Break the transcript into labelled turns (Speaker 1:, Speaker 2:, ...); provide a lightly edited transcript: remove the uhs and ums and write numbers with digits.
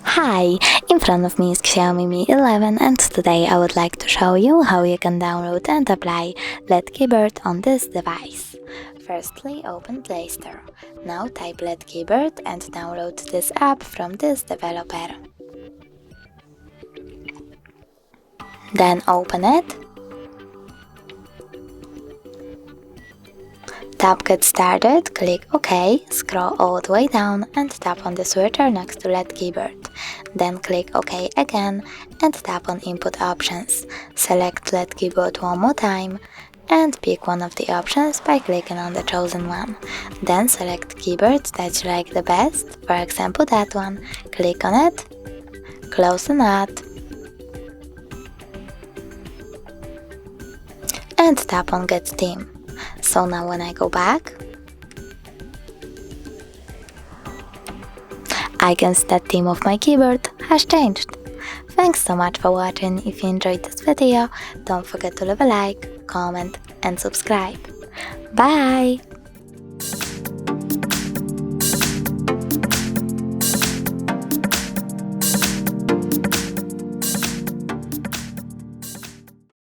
Speaker 1: Hi, in front of me is XIAOMI Mi 11 and today I would like to show you how you can download and apply LED keyboard on this device. Firstly, open Play Store. Now type LED keyboard and download this app from this developer. Then open it. Tap Get Started, click OK, scroll all the way down and tap on the switcher next to LED keyboard. Then click OK again and tap on Input Options. Select LED keyboard one more time and pick one of the options by clicking on the chosen one. Then select keyboard that you like the best, for example that one. Click on it, close the nut and tap on Get Theme. So now when I go back, I can see that theme of my keyboard has changed. Thanks so much for watching. If you enjoyed this video, don't forget to leave a like, comment and subscribe. Bye!